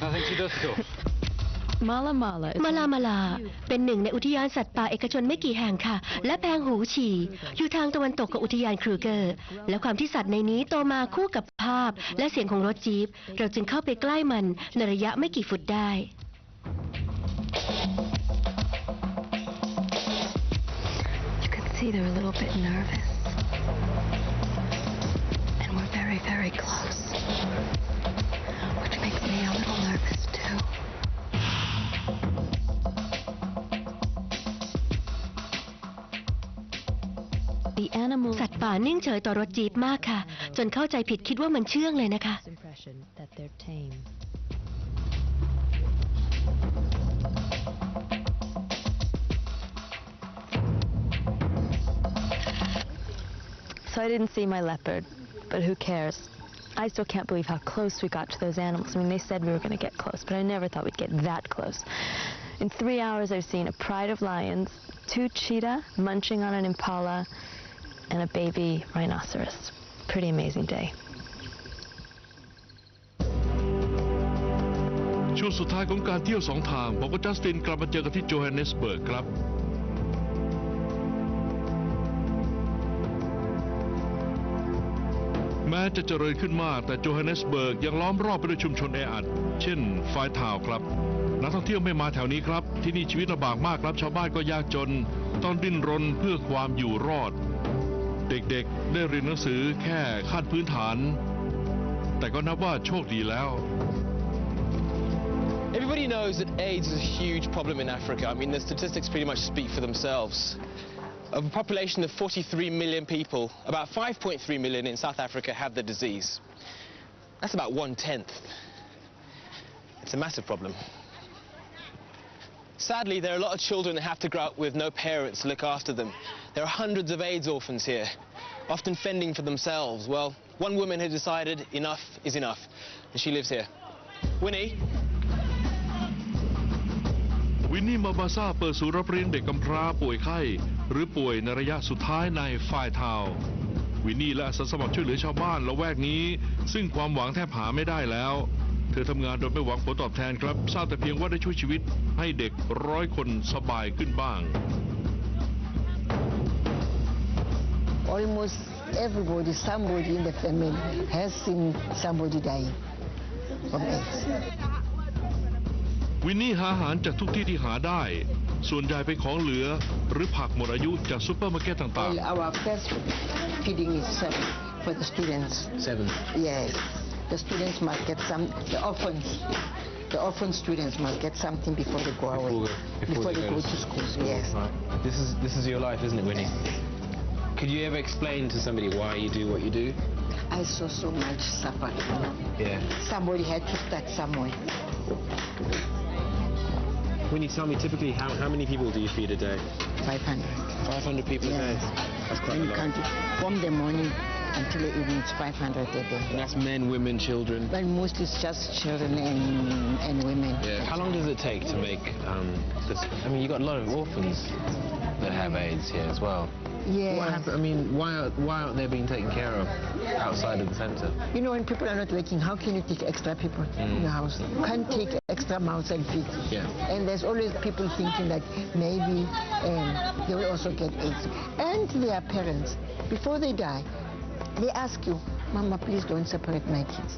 I think she does too. มาลาลาเป็นหนึ่งในอุทยานสัตว์ป่าเอกชนไม่กี่แห่งค่ะและแพงหูฉี่อยู่ทางตะวันตกของอุทยานครูเกอร์และความที่สัตว์ในนี้โตมาคู่กับภาพและเสียงของรถจี๊ปเราจึงเข้าไปใกล้มันในระยะไม่กี่ฟุตได้ You could see they're a little bit nervous and we're very, very close, which makes me a little nervous too.สัตว์ป่านิ่งเฉยต่อรถจี๊ปมากค่ะจนเข้าใจผิดคิดว่ามันเชื่องเลยนะคะ So I didn't see my leopard, but who cares? I still can't believe how close we got to those animals. I mean, they said we were going to get close, but I never thought we'd get that close. In 3 hours, I've seen a pride of lions, 2 cheetah munching on an impala, and a baby rhinoceros. Pretty amazing day. ช่วงสุดท้ายของการเที่ยว2 ทางผมกับจัสตินกลับมาเจอกันที่โจฮันเนสเบิร์กครับแม้จะเจริญขึ้นมากแต่โจฮันเนสเบิร์กยังล้อมรอบไปด้วยชุมชนแออัดเช่นไฟทาวน์ครับนักท่องเที่ยวไม่มาแถวนี้ครับที่นี่ชีวิตลำบากมากครับชาวบ้านก็ยากจนต้องดิ้นรนเพื่อความอยู่รอดเด็กๆได้เรียนหนังสือแค่ขั้นพื้นฐานแต่ก็นับว่าโชคดีแล้ว Everybody knows that AIDS is a huge problem in Africa. I mean, the statistics pretty much speak for themselves. Of a population of 43 million people, about 5.3 million in South Africa have the disease. That's about 1/10. It's a massive problem. Sadly, there are a lot of children that have to grow up with no parents to look after them. There are hundreds of AIDS orphans here, often fending for themselves. Well, one woman has decided enough is enough, and she lives here. Winnie? วินนี่มาบาซาเปิดศูนย์รับเลี้ยงเด็กกำพร้าป่วยไข้หรือป่วยในระยะสุดท้ายในไฟทาวน์วินนี่และอาสาสมัครช่วยเหลือชาวบ้านละแวกนี้ซึ่งความหวังแทบหาไม่ได้แล้วเธอทำงานโดยไม่หวังผลตอบแทนครับทราบแต่เพียงว่าได้ช่วยชีวิตให้เด็ก100 คนสบายขึ้นบ้าง Almost everybody, somebody in the family has seen somebody dying from AIDS. วินนี่หาอาหารจากทุกที่ที่หาได้ส่วนใหญ่เป็นของเหลือหรือผักหมดอายุจากซุปเปอร์มาร์เก็ตต่างๆ Our first feeding is 7 for the students. 7. Yes, the students must get some. The orphan students must get something before they go away. Before they go to school. Yes. Right. This is your life, isn't it, Winnie? Could you ever explain to somebody why you do what you do? I saw so much suffering. Yeah. Somebody had to start somewhere. Winnie, tell me typically how many people do you feed a day? 500. 500 people a day. That's quite a lot. From the morning until the evening, it's 500 a day. And that's men, women, children. But mostly it's just children and women. Yeah. How long does it take to make this? I mean, you got a lot of orphans that have AIDS here as well. Yeah. What happened? I mean, why aren't they being taken care of outside of the centre? You know, when people are not working, how can you take extra people in your house? You can't take extra mouths and feed. Yeah. And there's always people thinking that maybe they will also get AIDS. And their parents, before they die, they ask you, Mama, please don't separate my kids.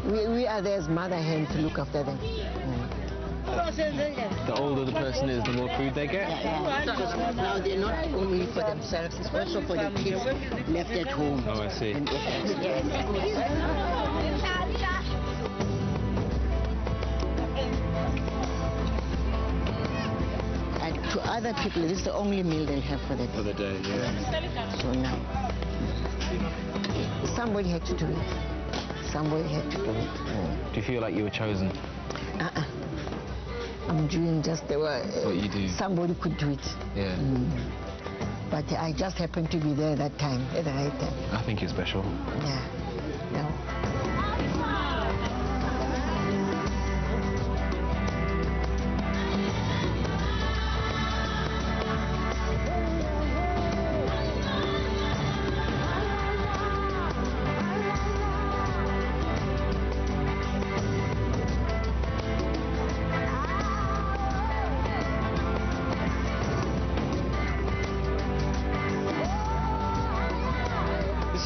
We are there as mother hen to look after them. The older the person is, the more food they get? Now they're not only for themselves, it's also for the kids left at home. Oh, I see. And to other people, this is the only meal they'll have for the day. For the day, yeah. So now, somebody had to do it. Somebody had to do it. Do you feel like you were chosen? I'm doing just what you do. Somebody could do it. Yeah. But I just happened to be there that time, at the right time. I think you're special. Yeah. No.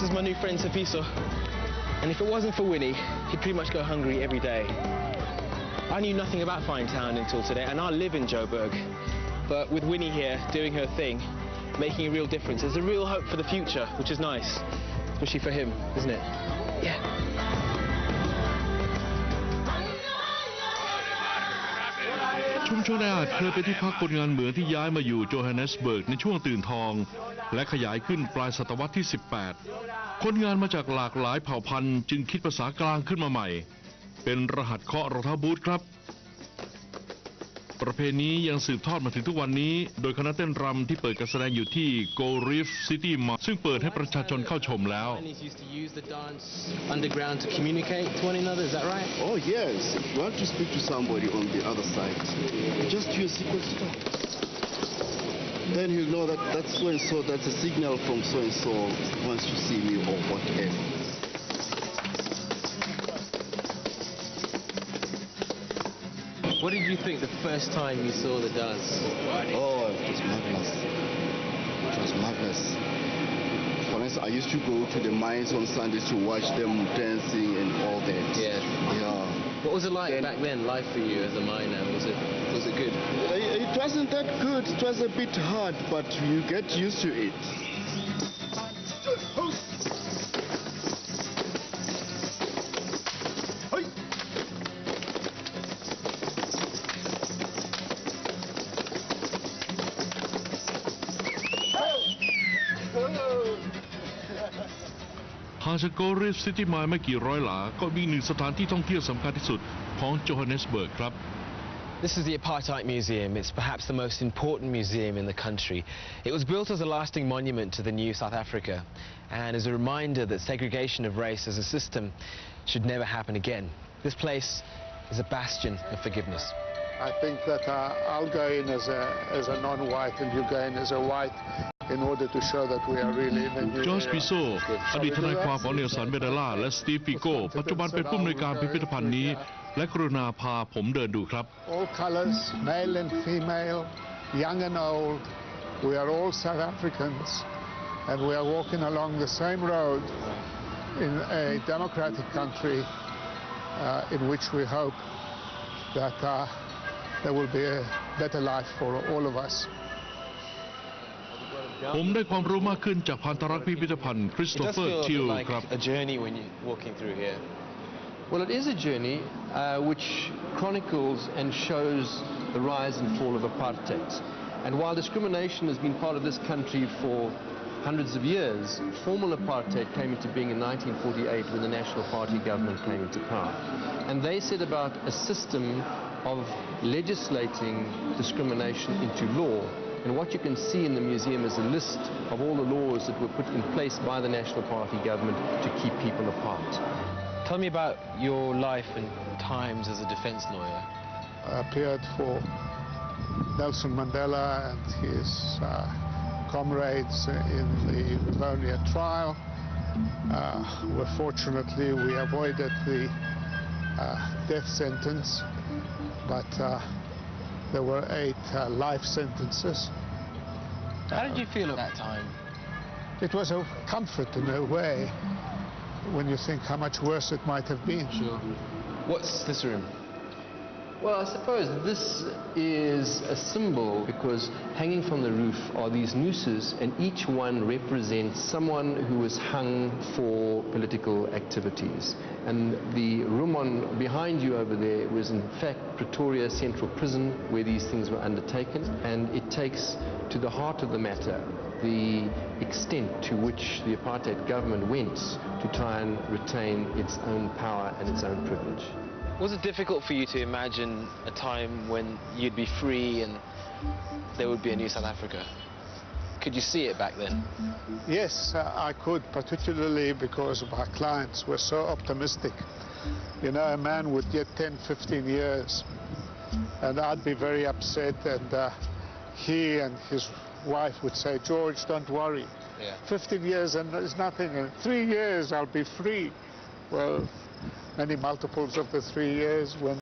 This is my new friend Safiso. And if it wasn't for Winnie, he'd pretty much go hungry every day. I knew nothing about Fine Town until today, and I live in Joburg. But with Winnie here, doing her thing, making a real difference, there's a real hope for the future, which is nice. Especially for him, isn't it? Yeah. ชุมชนแออัดเคยเป็นที่พักคนงานเหมืองที่ย้ายมาอยู่โจฮันเนสเบิร์กในช่วงตื่นทองและขยายขึ้นปลายศตวรรษที่ 18 คนงานมาจากหลากหลายเผ่าพันธุ์จึงคิดภาษากลางขึ้นมาใหม่เป็นรหัสเคาะรองเท้าบูทครับประเพณีนี้ยังสืบทอดมาถึงทุกวันนี้โดยคณะเต้นรำที่เปิดการแสดงอยู่ที่ Go Reef City Mall ซึ่งเปิดให้ประชาชนเข้าชมแล้ว Underground to communicate to one another, is that right? Oh yes, if you want to speak to somebody on the other side, just use secret stuff. Then he'll know that that's so and so, that's a signal from so and so wants to see me or whatever. What did you think the first time you saw the dance? Oh, it was marvelous. It was marvelous. For instance, I used to go to the mines on Sundays to watch them dancing and all that. Yeah. Yeah. What was it like back then, life for you as a miner? Was it good? It wasn't that good. It was a bit hard, but you get used to it. Oh! ห่างจากโกรีฟซิตี้ไมล์ไม่กี่ร้อยหลาก็มีหนึ่งสถานที่ท่องเที่ยวสำคัญที่สุดของโจฮันเนสเบิร์กครับ This is the Apartheid Museum. It's perhaps the most important museum in the country. It was built as a lasting monument to the new South Africa and as a reminder that segregation of race as a system should never happen again. This place is a bastion of forgiveness. I think that I'll go in as a non-white and you go in as a white in order to show that we are really in a new จอร์จ ปิโซ อดีตทนายความของเนลสัน เมเดล่าและสตีฟ ปิโก้ ปัจจุบันเป็นผู้อำนวยการพิพิธภัณฑ์นี้และกรุณาพาผมเดินดูครับ All colors, male and female, young and old, we are all South Africans and we are walking along the same road in a democratic country in which we hope that there will be a better life for all of us. ผมได้ความรู้มากขึ้นจากพันธรักษ์พิพิธภัณฑ์คริสโต It เฟ does อร์ feel ทิล like ครับ a journey when you're walking through here. Well, it is a journey which chronicles and shows the rise and fall of apartheid. And while discrimination has been part of this country for hundreds of years, formal apartheid came into being in 1948 when the National Party government came into power. And they set about a system of legislating discrimination into law. And what you can see in the museum is a list of all the laws that were put in place by the National Party government to keep people apart. Tell me about your life and times as a defense lawyer. I appeared for Nelson Mandela and his comrades in the Rivonia trial. Where fortunately we avoided the death sentence, but there were 8 life sentences. How did you feel at that time? It was a comfort in a way when you think how much worse it might have been. Sure. What's this room? Well, I suppose this is a symbol because hanging from the roof are these nooses and each one represents someone who was hung for political activities. And the room behind you over there was in fact Pretoria Central Prison where these things were undertaken, and it takes to the heart of the matter the extent to which the apartheid government went to try and retain its own power and its own privilege. Was it difficult for you to imagine a time when you'd be free and there would be a new South Africa? Could you see it back then? Yes, I could, particularly because my clients were so optimistic. You know, a man would get 10, 15 years, and I'd be very upset, and he and his wife would say, George, don't worry. Yeah. 15 years and there's nothing. In 3 years, I'll be free. Well, many multiples of the 3 years when